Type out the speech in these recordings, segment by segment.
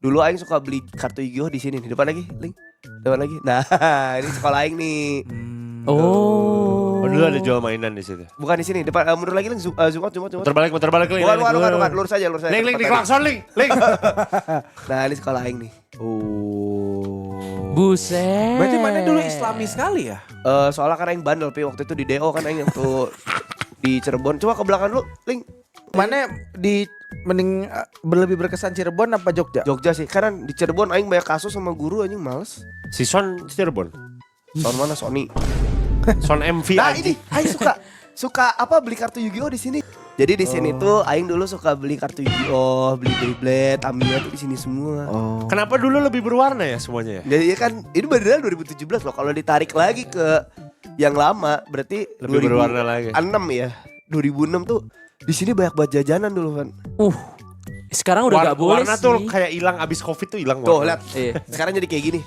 Dulu aing suka beli kartu Yu-Gi-Oh di sini, di depan lagi, Link. Depan lagi. Nah, ini sekolah aing nih. Oh, dulu ada jual mainan di situ. Bukan di sini, depan mundur lagi Link, zoom out. Muter balik Link. Bukan, lurus aja. Link, di klakson Link. Nah, ini sekolah aing nih. buset. Berarti mana dulu Islami sekali ya? Soalnya kan aing bandel, waktu itu di DO kan aing waktu di Cirebon. Coba ke belakang dulu, Link. Mana mending lebih berkesan Cirebon apa Jogja? Jogja sih, karena di Cirebon aing banyak kasus sama guru anjing males. Si Son Cirebon. Tahun mana Sony? Son MV Nah aja. ini aing suka apa beli kartu Yu-Gi-Oh di sini. Jadi di sini tuh aing dulu suka beli kartu Yu-Gi-Oh, beli Beyblade, Tamiya tuh di sini semua. Kenapa dulu lebih berwarna ya semuanya ya? Jadi ya kan ini beneran 2017 loh. Kalau ditarik lagi ke yang lama berarti Lebih berwarna lagi. 6 ya. 2006 tuh di sini banyak banget jajanan dulu kan. Sekarang udah gak boleh warna sih. tuh kayak hilang abis Covid tuh hilang Tuh warna. lihat. Iya. Sekarang jadi kayak gini.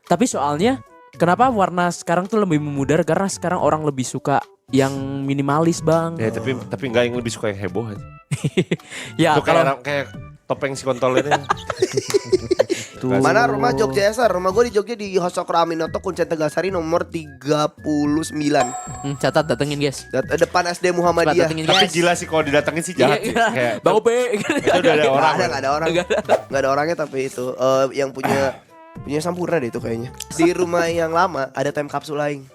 Tapi soalnya kenapa warna sekarang tuh lebih memudar? Karena sekarang orang lebih suka yang minimalis bang. Ya tapi enggak yang lebih suka yang heboh aja. Ya Tuh kayak topeng si kontol ini. Mana rumah Jogja Sar? Rumah gue di Jogja di Hosokro Aminoto Kuncen Tegasari nomor 39. Catat datengin guys. Depan SD Muhammadiyah. Datengin Tapi guys. gila sih kalau didatengin sih jahat sih. Iya, Kayak Bang Upe. itu udah ada orang. Nggak ada orang. Nggak ada orangnya tapi itu yang punya Sampurna deh itu kayaknya. Di rumah yang lama ada time kapsul aing.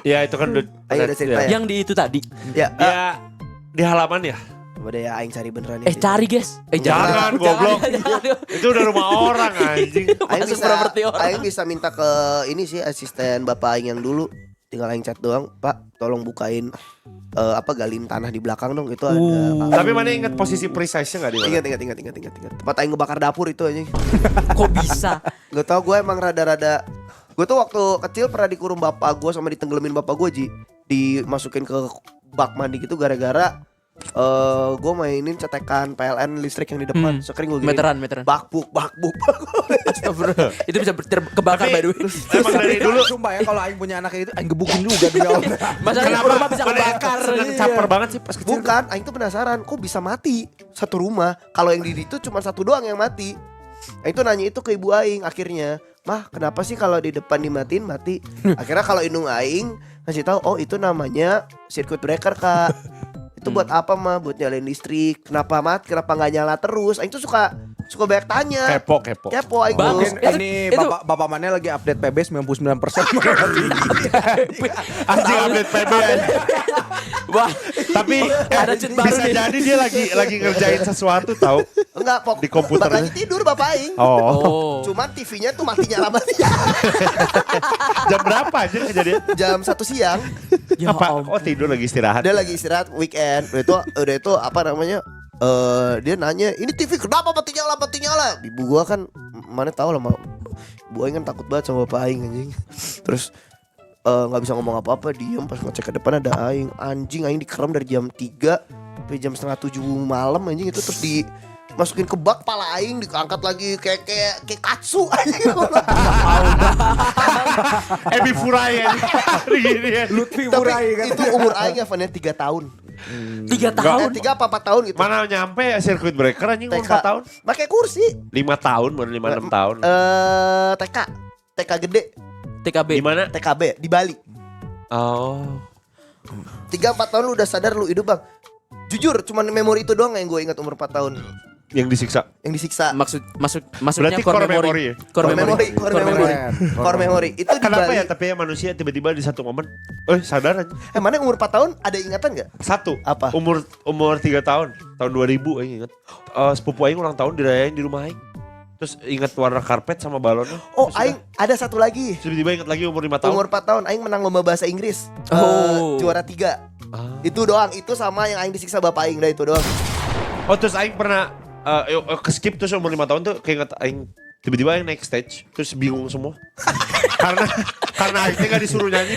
Ya itu kan udah Ayo udah cerita ya. Yang di itu tadi. Ya, Ya di halaman ya. coba deh ya aing cari beneran ya. Cari guys. Jangan, goblok. Jangan. Itu udah rumah orang anjing. Aing Masuk bisa, properti orang. aing bisa minta ke ini sih asisten bapak aing yang dulu. Tinggal aing chat doang, Pak, tolong bukain galin tanah di belakang dong itu ada. Tapi mana ingat posisi precise-nya enggak di mana? Ingat. Tempat aing ngebakar dapur itu anjing. Kok bisa? Gak tau gue emang rada-rada. Gue tuh waktu kecil pernah dikurung bapak gue sama ditenggelamin bapak gue Ji. Dimasukin ke bak mandi gitu gara-gara gue mainin cetekan PLN listrik yang di depan. Sekering gue gini. Meteran. Bakbuk. Astagfirullah. Itu bisa kebakar by the way. Emang dari dulu Sumpah ya kalau aing punya anak kayak itu aing gebukin juga dia. Masalahnya rumah bisa kebakar. seneng caper banget sih pas kecil. Bukan, aing tuh penasaran kok bisa mati satu rumah. Kalau yang di itu cuma satu doang yang mati. Aing tuh nanya itu ke ibu aing akhirnya. Mah, kenapa sih kalau di depan dimatiin mati? Akhirnya kalau indung aing ngasih tahu, oh itu namanya circuit breaker, Kak. Itu buat apa mah? Buat nyalain listrik. Kenapa mati? Kenapa nggak nyala terus? Aing tuh suka banyak tanya. Kepo aing tuh. Bagus. Ini bapak mana lagi update PB 99%. Anjing update PB. Wah, Tapi ada cheat baru bisa nih. jadi dia lagi ngerjain sesuatu tahu. Enggak, Di komputernya. lagi tidur bapak aing. Oh. Cuman TV-nya tuh mati nyala. Jam berapa aja kejadian? Jam 1 siang. Ya Apa? ampun. Oh tidur lagi istirahat. Dia lagi istirahat weekend. Udah itu apa namanya? Dia nanya, "Ini TV kenapa mati nyala?" Ibu gua kan mana tahu lah, ibu aing kan takut banget sama bapak aing anjing. Terus nggak bisa ngomong apa-apa, diem. Pas ngecek ke depan ada aing. Anjing aing dikerem dari jam 3 sampai jam setengah 7 malam anjing itu, terus dimasukin ke bak, pala aing diangkat lagi kayak katsu anjing. Ebi Furai ya. Gini ya. Lutfi Tapi Murai kan. itu umur aing ya, Van, 3 tahun. 3 tahun. 3 apa 4 tahun gitu. Mana nyampe ya sirkuit breaker anjing umur TK. 4 tahun? Pakai kursi. 5 tahun baru 5-6 tahun. TK gede, TKB. Di mana? TKB di Bali. Oh. 3-4 tahun lu udah sadar lu hidup, Bang. Jujur cuman memori itu doang yang gue ingat umur 4 tahun. Yang disiksa. Yang disiksa. Maksudnya Berarti core memory ya? Core memory. Core memory. Itu di Kenapa Bali. ya tapi ya manusia tiba-tiba di satu momen sadar aja. Mana umur 4 tahun ada ingatan gak? Satu. Apa? Umur 3 tahun. Tahun 2000 aing ingat. Sepupu aing ulang tahun dirayain di rumah aing. Terus ingat warna karpet sama balonnya. Oh, Terus aing ada satu lagi. tiba-tiba ingat lagi umur 5 tahun. Umur 4 tahun aing menang lomba bahasa Inggris. Juara 3. Itu doang, itu sama yang aing disiksa bapak aing, dah itu doang. Oh terus aing pernah ke skip terus umur 5 tahun tuh keinget aing tiba-tiba aing naik stage terus bingung semua. karena aing gak disuruh nyanyi.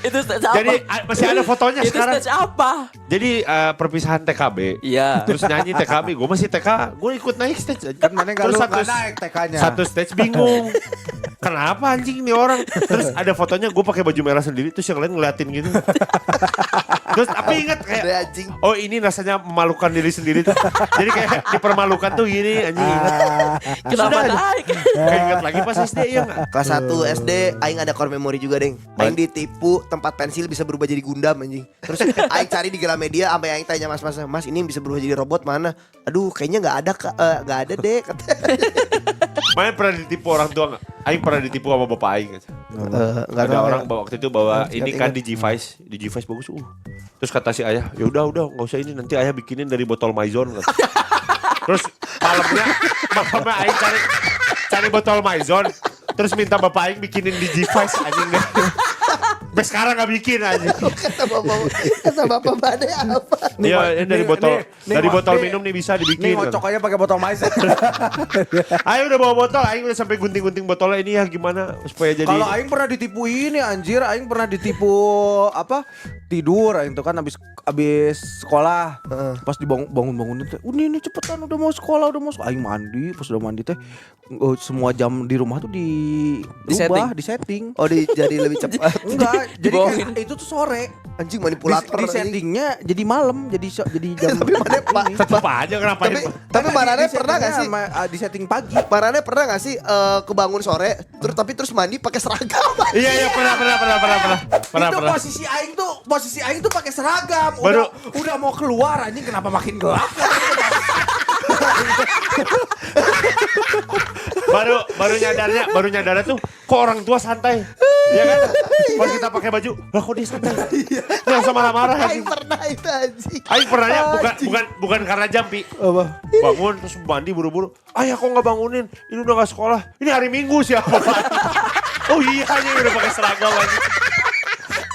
Itu stage apa? Jadi masih ada fotonya Itu sekarang. stage apa? Jadi perpisahan TKB. Iya. Terus nyanyi TKB, gue masih TK, gue ikut naik stage aja. Kan mana Terus gak naik TK-nya. satu stage bingung. Kenapa anjing nih orang? Terus ada fotonya gue pakai baju merah sendiri, terus yang lain ngeliatin gitu. Terus tapi ingat kayak Ada anjing. oh ini rasanya memalukan diri sendiri tuh. Jadi kayak dipermalukan tuh gini anjing. Kenapa Sudah, naik? Kayak ingat lagi pas SD ya nggak? Kelas 1 SD aing ada core memory juga, Deng. Aing ditipu tempat pensil bisa berubah jadi Gundam anjing. Terus aing cari di Gramedia sampai aing tanya Mas ini yang bisa berubah jadi robot mana? Aduh, kayaknya enggak ada, Kak. Enggak ada, Dek. Main pernah ditipu orang tua nggak? Aing pernah ditipu sama bapak Aing. Enggak Ada orang bawa waktu itu bawa Oh, ini ingat, kan ingat. di G-Vice bagus. Terus kata si ayah, ya udah nggak usah ini nanti ayah bikinin dari botol Maison. Kata. Terus malamnya Aing cari botol Maison. Terus minta bapak Aing bikinin di G-Vice anjing. Sampai sekarang nggak bikin anjing. Kata bapak Bade apa? Iya, ini dari botol nih, minum nih bisa Nih dibikin. ngocok aja pakai botol mais. Aing udah bawa botol, Aing udah sampai gunting-gunting botolnya ini ya gimana supaya jadi. Kalau aing pernah ditipu ini anjir, aing pernah ditipu apa? Tidur aing tuh kan habis sekolah. Pas bangunin teh, ini cepetan udah mau sekolah, Aing mandi, pas udah mandi teh semua jam di rumah tuh setting. di setting. Oh, jadi lebih cepat. Enggak, jadi Dibohongin. kayak itu tuh sore. Anjing Di manipulator. anjing. settingnya jadi malam, jadi jam. Tapi mana Pak? ini. Tetep aja kenapa Tapi Marane Di pernah gak sih? settingnya di setting pagi. Marane pernah gak sih kebangun sore terus mandi pakai seragam? Iya pernah. Itu posisi aing tuh pakai seragam. Udah mau keluar anjing, kenapa makin gelap? baru nyadarnya tuh kok orang tua santai. Ya kan? Pas kita pakai baju, lah kok dia santai. Dia langsung marah-marah Aing anjing. pernah itu anjing. Aing pernahnya bukan karena jampi. Apa? Bangun terus mandi buru-buru. Ayah kok nggak bangunin? Ini udah nggak sekolah. Ini hari Minggu siapa? Oh iya anjing udah pakai seragam anjing.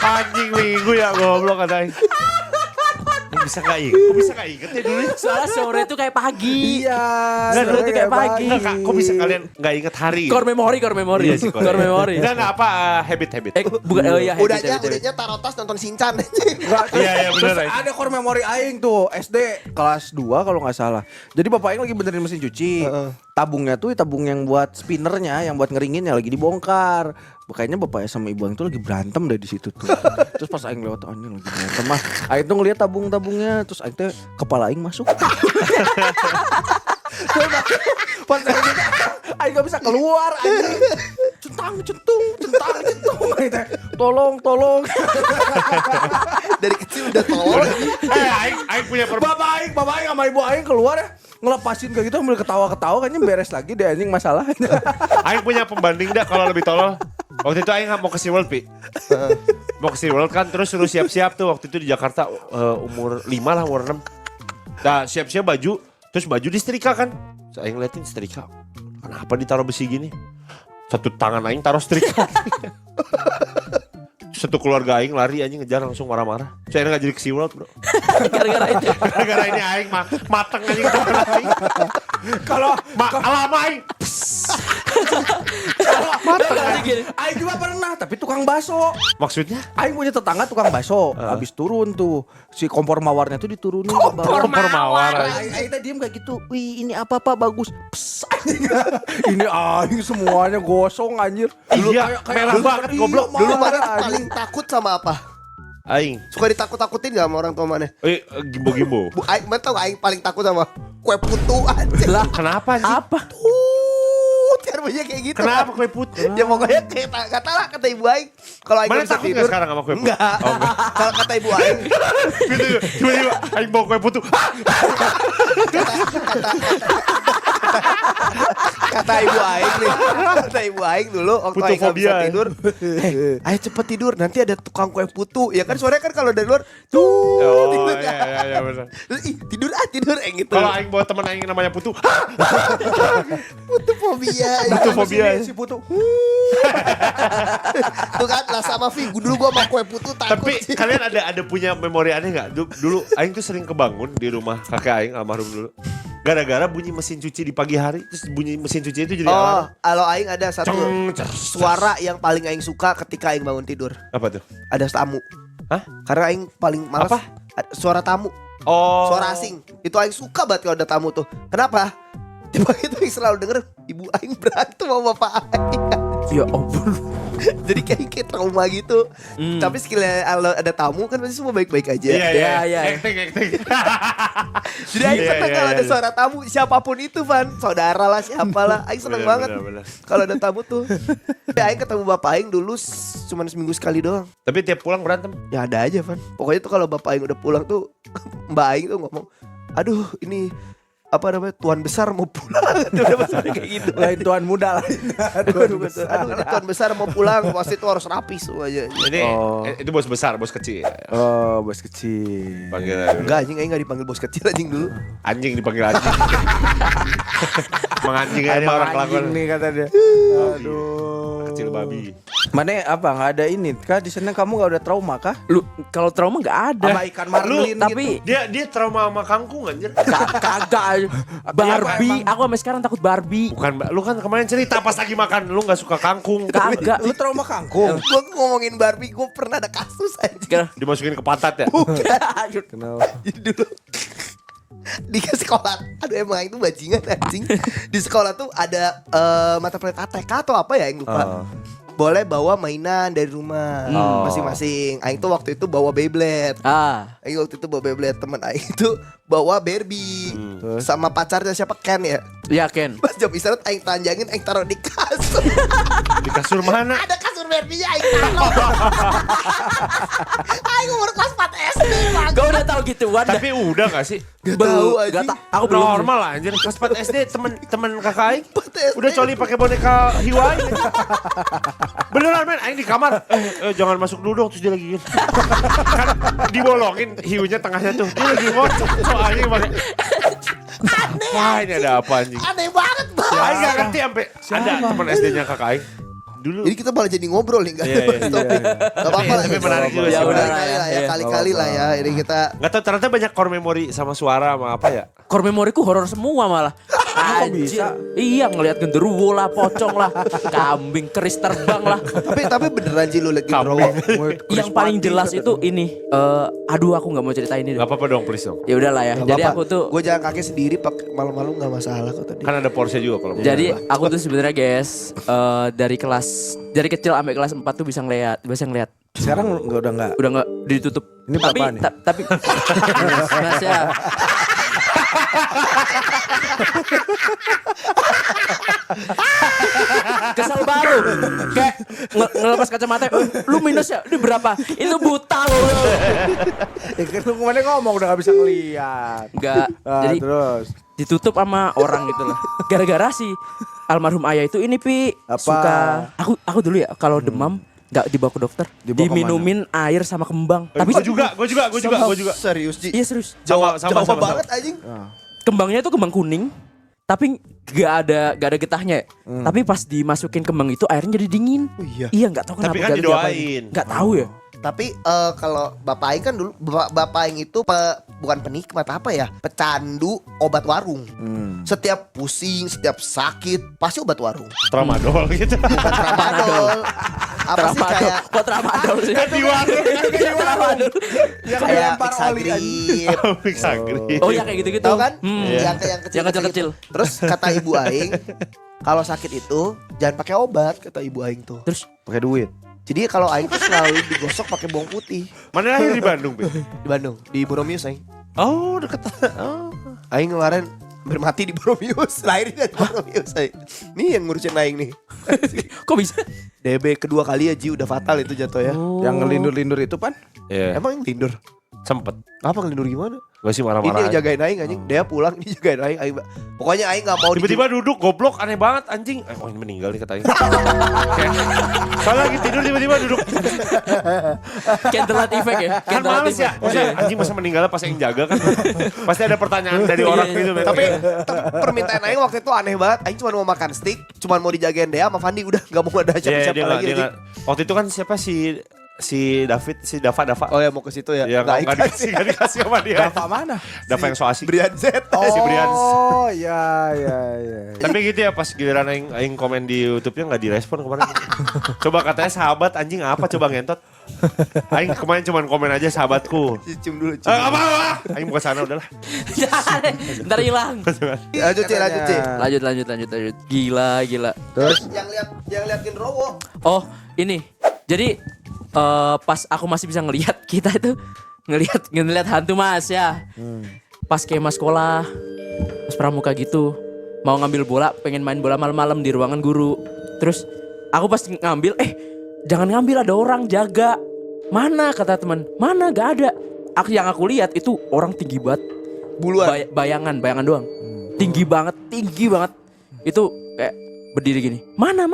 Anjing Minggu ya goblok kata Aing. Bisa nggak inget? Kok bisa nggak inget ya dulu? Soalnya sore itu kayak pagi. Iya. Sore itu kayak pagi. Nggak, Kak, kok bisa kalian nggak inget hari? Core memory. Iya sih, Core memory. Nggak apa habit. Bukan oh iya. Udahnya taruh tas nonton Shinchan anjing. Iya bener. Terus ada core memory aing tuh SD kelas 2 kalau nggak salah. Jadi bapak aing lagi benerin mesin cuci. Tabungnya tuh tabung yang buat spinnernya, yang buat ngeringinnya lagi dibongkar. Kayaknya bapaknya sama ibu aing tuh lagi berantem deh di situ tuh. Terus pas aing lewat anjing lagi berantem mah. Aing tuh ngeliat tabungnya, terus aing teh kepala aing masuk. Pas aing gak bisa keluar anjing. Centung. Aing teh, tolong. Dari kecil udah tolol. Aing punya Bapak aing sama ibu aing keluar ya, ngelepasin kayak gitu sambil ketawa-ketawa, kayaknya beres lagi deh anjing masalahnya. Aing punya pembanding dah kalau lebih tolol. Waktu itu Aing mau ke SeaWorld, Pi. Mau ke SeaWorld kan terus suruh siap-siap tuh waktu itu di Jakarta umur 5 lah, umur 6. Nah siap-siap baju, terus baju disetrika kan. Terus Aing ngeliatin setrika. Kenapa ditaruh besi gini? Satu tangan Aing taruh setrika. Satu keluarga Aing lari anjing ngejar langsung marah-marah. Saya nggak jadi ke SeaWorld bro. Gara-gara itu. Gara-gara ini Aing mateng anjing tangan Aing. Kalau Lama Aing. aing juga pernah, tapi tukang bakso. Maksudnya? Aing punya tetangga tukang bakso. Habis turun tuh si kompor mawarnya tuh diturunin ke bawah. Kompor mawar. Aing teh diem kayak gitu. Wih, ini apa Pak, bagus. Pss, anjing. Ini aing semuanya gosong anjir. Iya, merah banget, goblok. Dulu marah, mana anjing. paling takut sama apa? Aing. Suka ditakut-takutin gak sama orang tua mana? Gimbo-gimbo. Aing mana tau aing paling takut sama kue putu anjing. Lah, Kenapa anjing? apa? Biar banyak kayak gitu. Kenapa kue putih? Ya pokoknya kayak kata lah kata ibu aing. Kalau aing Mana nggak bisa takut tidur. nggak sekarang sama kue putu? Enggak. Oh, enggak. Kalau kata ibu aing, Gitu, tiba-tiba Aing bawa kue putu. kata ibu aing nih. Kata ibu aing dulu waktu aing nggak bisa Putufobia. tidur. Ayo cepet tidur, nanti ada tukang kue putu. Ya kan sore kan kalau dari luar tuh. Oh tidur. iya benar. Ih, tidur gitu. Kalau Aing bawa teman Aing namanya Putu. putu fobia. Putufobia. Si putu. Tuh kan lah sama Vi. Dulu gua sama kue putu takut. Tapi sih. kalian ada punya memori aneh nggak? Dulu Aing tuh sering kebangun di rumah kakek Aing almarhum dulu. Gara-gara bunyi mesin cuci di pagi hari, terus bunyi mesin cuci itu jadi Oh, alarm. kalau aing ada satu Cers. suara yang paling aing suka ketika aing bangun tidur. Apa tuh? Ada tamu. Hah? Karena aing paling malas. Apa? Suara tamu, Oh. suara asing. Itu aing suka banget kalau ada tamu tuh. Kenapa? Tiba itu yang selalu denger ibu aing berantem sama bapak aing. Ya ampun. Jadi kayak trauma gitu. Tapi sekiranya ada tamu kan pasti semua baik-baik aja. Iya. Acting. Jadi aing Iya, seneng iya, kalau iya. ada suara tamu siapapun itu Van, saudara lah siapalah, aing seneng banget Bener. kalau ada tamu tuh. Aing ketemu bapak aing dulu cuman seminggu sekali doang. Tapi tiap pulang berantem. Ya ada aja Van. Pokoknya tuh kalau bapak aing udah pulang tuh mbak aing tuh ngomong, aduh ini apa namanya tuan besar mau pulang. Udah besar kayak gitu. Lain tuan muda lain. Aduh ini tuan besar mau pulang pasti itu harus rapi semuanya. Jadi itu bos besar, bos kecil. Oh, bos kecil. Panggilan Enggak anjing aing enggak dipanggil bos kecil anjing dulu. anjing dipanggil anjing. Menganjing aja orang kelakuan nih kata dia. Aduh. kecil babi. Mana apa nggak ada ini kah di sana kamu nggak udah trauma kah? Lu kalau trauma nggak ada. Sama ikan marlin tapi gitu. Dia trauma sama kangkung anjir. kagak Barbie. Aku sampai sekarang takut Barbie. Bukan, lu kan kemarin cerita pas lagi makan lu nggak suka kangkung. Kagak. Lu trauma kangkung. Gua ngomongin Barbie, gua pernah ada kasus anjing. Sekarang Dimasukin ke pantat ya. Kenapa? Jadi dulu di sekolah, aduh emang itu bajingan anjing. Di sekolah tuh ada mata pelajaran ATK atau apa ya yang lupa. Boleh bawa mainan dari rumah masing-masing. Aing tuh waktu itu bawa Beyblade. Aing waktu itu bawa Beyblade, temen Aing itu bawa Barbie. Sama pacarnya siapa Ken ya. ya Ken. Pas jam istirahat Aing tanjangin, Aing taruh di kasur. Di kasur mana? Ada kasur Barbie-nya Aing taruh. Aing umur kelas 4 SD Bang. Gue udah tahu gituan. Tapi udah gak sih? Gak tahu Gak anjing. tau. Aku belum. Normal lah anjir. Kelas 4 SD temen kakak aing 4 SD. udah coli pakai boneka hiu aing. Beneran men, aing di kamar. Jangan masuk dulu dong, terus dia lagi gini. Kan dibolongin hiunya tengahnya tuh. Dia lagi ngocok. So anjing pakai. Wah, ini ada apa anjing? Aneh banget Bang. Aing gak ngerti sampai ada teman SD-nya kakak aing. Dulu Jadi kita malah jadi ngobrol nih kan. Iya, iya. Gak apa-apa lah. Tapi menarik juga Ya sih. udah Kali-kali lah ya, kali-kali lah ya. Ini kita Gak tau ternyata banyak core memory sama suara sama apa ya. Core memoriku horor semua malah. kok bisa? Iya ngelihat genderuwo lah, pocong lah, kambing keris terbang lah. tapi beneran sih lu lagi bro. Yang paling jelas itu ini. Aduh aku nggak mau cerita ini. Gak apa-apa dong please dong. Ya udahlah ya. Jadi aku tuh. Gue jalan kaki sendiri malam-malam gak masalah kok tadi. Kan ada porsi juga kalau mau. Jadi aku tuh sebenarnya guys dari kecil sampai kelas 4 tuh bisa ngeliat. Sekarang udah nggak. Udah nggak ditutup. Ini tapi bapak nih? tapi Mas ya. Kesel baru kayak ngelepas kacamata. Lu minus ya? Ini berapa? Itu buta loh. Ya kan lu kemarin ngomong udah nggak bisa ngeliat. Enggak. Jadi Terus ditutup sama orang gitu loh. Gara-gara si almarhum ayah itu ini Apa? suka aku dulu ya kalau demam nggak dibawa ke dokter, Dibawa diminumin air sama kembang. Tapi gue juga. Serius Ji. iya serius. Sama. banget anjing. Kembangnya itu kembang kuning, tapi gak ada getahnya. Tapi pas dimasukin kembang itu airnya jadi dingin. Oh iya. Iya nggak tahu kenapa. Tapi kan nggak tahu diapain. didoain. Nggak tahu ya. Tapi kalau Bapak Aing kan dulu Bapak Aing itu bukan penikmat apa ya? Pecandu obat warung. Setiap pusing, setiap sakit pasti obat warung. Tramadol gitu. Bukan tramadol. Apa sih Tramadol. kayak Kok tramadol sih? Kan di warung. Tramadol. ya kayak lempar oli Pixagrip. Bisa gede. Oh ya kayak gitu-gitu. Tahu kan? Iya. Yang Yang kecil-kecil. gitu. Terus kata ibu Aing, kalau sakit itu jangan pakai obat kata ibu Aing tuh. Terus pakai duit. Jadi kalau Aing tuh selalu digosok pakai bawang putih Mana lahir di Bandung, Be? di Bandung, di Boromius Aing. Oh, deket. Oh. Aing kemarin bermati di Boromius, lahirnya di Boromius Aing. Nih yang ngurusin Aing nih. kok bisa? DB kedua kali ya Ji udah fatal itu jatuh ya. Yang ngelindur-lindur itu pan? Iya, Emang yang lindur? sempet. Apa ngelindur gimana? Gue sih Ini marah-marah. yang jagain Aing anjing. Dia pulang ini jagain Aing. Pokoknya Aing gak mau Tiba-tiba duduk goblok aneh banget anjing. Oh ini meninggal nih katanya. Soalnya lagi tidur tiba-tiba duduk. Candlelight effect ya. Kan Candlelight males ya. effect. Maksudnya anjing masa meninggalnya pas yang jaga kan. Pasti ada pertanyaan dari orang gitu. Be. tapi permintaan Aing waktu itu aneh banget. Aing cuma mau makan steak, cuma mau dijagain Dea sama Fandi udah nggak mau ada Iya, siapa-siapa dia lagi. nggak. Waktu itu kan siapa si David, si Dava. Oh ya mau ke situ ya. Ya Nggak, nggak dikasih sama dia. Dava mana? Dava yang so asik. Brian Z. Si Brian. Oh ya. Tapi gitu ya pas giliran aing komen di YouTube-nya nggak direspon kemarin. Coba katanya sahabat anjing apa coba ngentot. Aing kemarin cuman komen aja sahabatku. Cium dulu. Apa? Aing bukan sana udahlah. Jangan, ntar hilang. Lanjut Ci. Lanjut. Gila. Terus yang lihat Genderuwo. Oh, ini. Jadi pas aku masih bisa ngelihat kita itu ngelihat hantu Mas ya. Pas kema sekolah, pas pramuka gitu, mau ngambil bola, pengen main bola malam-malam di ruangan guru. Terus aku pas ngambil, jangan ngambil, ada orang jaga. Mana kata teman? Mana gak ada. Yang aku lihat itu orang tinggi banget. Buluan. Bayangan doang. Tinggi banget. Itu kayak berdiri gini. Mana?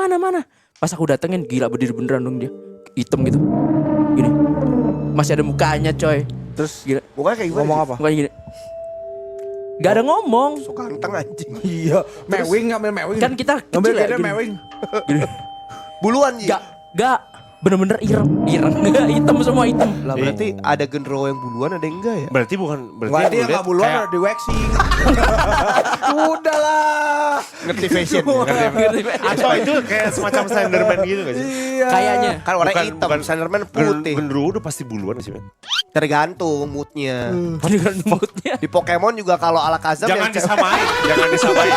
Pas aku datengin gila berdiri beneran dong dia. Hitam gitu. Gini. Masih ada mukanya coy. Terus Gila. Mukanya kayak gimana? ngomong apa? Mukanya gini. Gak ada ngomong. So ganteng anjing. Iya, ngambil mewing. Kan kita ngambil kecil ya, beda gini. mewing. Gini. Buluan Ji. Gak. Bener-bener ireng. Hitam semua hitam. Lah berarti ada Genderuwo yang buluan ada yang enggak ya? Berarti Enggak, yang dia lu lihat enggak buluan, kayak- di waxing. Udahlah. Ngerti fashion. Atau itu kayak semacam Slenderman gitu gak sih? Iya. Kayaknya. Kan warna hitam, Slenderman putih. Genderuwo udah pasti buluan sih, men. Tergantung moodnya. Dengan moodnya. Di Pokemon juga kalau Alakazam Jangan yang disamain, jangan disamain.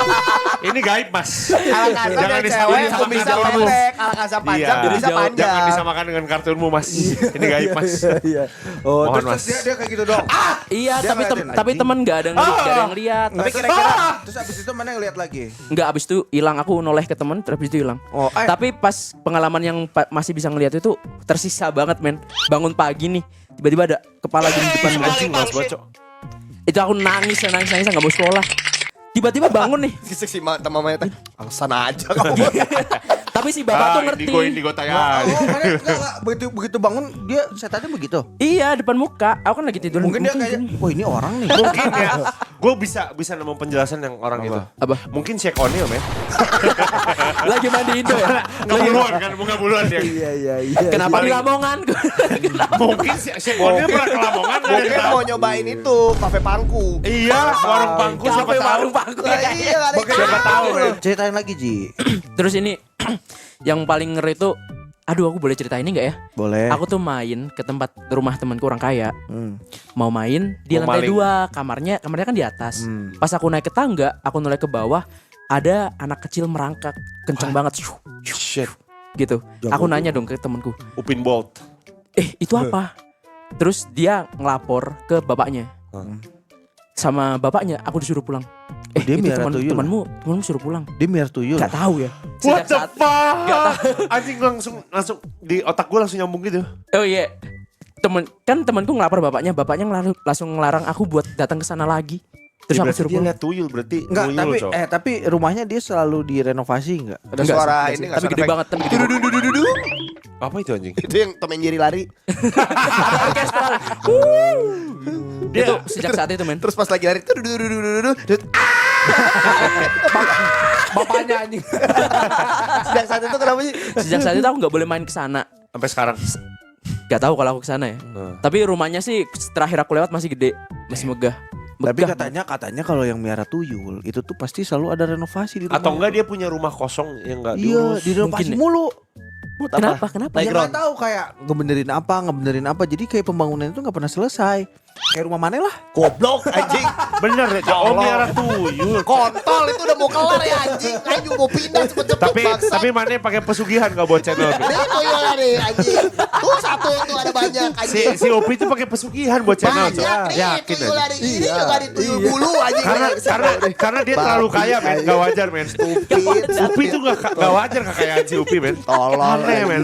Ini gaib, Mas. Alakazam Jangan yang disamain cewek sama bisa kartunmu. pendek, Alakazam panjang Iya. bisa panjang. Jangan disamakan dengan kartunmu, Mas. Ini gaib, Mas. Iya. Oh, Mohon, terus Mas. dia kayak gitu dong. Iya, Dia ngeliatin, tapi anjing. temen gak ada yang lihat. Tapi kira-kira terus abis itu mana yang lihat lagi? Enggak, abis itu hilang, aku noleh ke temen, terus abis itu hilang. Oh, Tapi pas pengalaman yang masih bisa ngeliat itu tersisa banget men. Bangun pagi nih, tiba-tiba ada kepala di depan muka. Anjing, Mas Bocok. Itu aku nangis nggak mau sekolah. Tiba-tiba bangun nih. Fisik si mamanya teh. Alasan aja kamu. Tapi si bapak tuh ngerti. Indigo tayang. Oh, makanya enggak, begitu bangun dia setannya begitu. Iya, depan muka. Aku kan lagi tidur. Mungkin dia kayak, wah ini orang nih. Mungkin ya. Gue bisa nemu penjelasan yang orang itu. Apa? Mungkin Sheikh O'Neal, men. Lagi mandi Indo ya. Nggak buluan kan, bunga buluan dia. Iya. Kenapa di Paling- Lamongan? Mungkin Sheikh O'Neal pernah ke Lamongan. nggak ada Mungkin yang tahu. mau nyobain itu kafe pangku. Iya, warung pangku siapa Kafe tahu. warung pangku. Lah iya ada yang Siapa tahu, men. Ceritain lagi Ji. Terus ini yang paling ngeri itu, aduh aku boleh cerita ini nggak ya? Boleh. Aku tuh main ke tempat rumah temanku orang kaya. Mau main di Mau lantai maling. 2, kamarnya kan di atas. Pas aku naik ke tangga, aku noleh ke bawah, ada anak kecil merangkak kenceng banget. Shit. Gitu. Aku nanya dong ke temanku, Upin Bolt. itu apa? Terus dia ngelapor ke bapaknya. Sama bapaknya aku disuruh pulang. Dia itu miara tuyul. temanmu suruh pulang. Dia miar tuyul. Gak tahu ya. What Sejak the saat- fuck? Nggak tahu. Anjing langsung di otak gue langsung nyambung gitu. Oh iya. Temanku ngelapor bapaknya langsung ngelarang aku buat datang ke sana lagi. Terus aku Berarti suruh dia pulang. lihat tuyul, berarti Enggak, tuyul, tapi Cok. tapi rumahnya dia selalu direnovasi enggak? Ada Enggak suara sih, ini enggak tapi gede banget, tapi gede banget. Dudu. Apa itu anjing? Itu yang Tom and Jerry lari. Orkestra. Dia Itu sejak saat itu men. Terus pas lagi lari dudu. Bapaknya anjing. Sejak saat itu kenapa sih? Sejak saat itu aku nggak boleh main ke sana. sampai sekarang. Gak tahu kalau aku ke sana ya. Tapi rumahnya sih terakhir aku lewat masih gede, masih megah. Tapi Megah. katanya kalau yang miara tuyul itu tuh pasti selalu ada renovasi di rumah. Atau enggak dia punya rumah kosong yang enggak Iya, diurus. direnovasi Mungkin ya. mulu. Kenapa? Ya nggak tahu kayak ngebenerin apa. Jadi kayak pembangunan itu nggak pernah selesai. Kayak rumah mana lah. Goblok anjing. Bener ya, oh miara tuyul. Kontol itu udah mau kelar ya anjing. Ayo mau pindah cepet-cepet Tapi mana pakai pesugihan enggak buat channel. Ini tuyulnya nih anjing. Tuh satu tuh ada banyak anjing. Si Opi itu pakai pesugihan buat channel, Cok. Banyak nih Yakin tuyul aja. ada ini juga di tuyul bulu anjing. Karena dia terlalu kaya, men. Enggak wajar, men. Stupid. Upi itu enggak wajar kekayaan si Upi, men. Tolong. Aneh, men.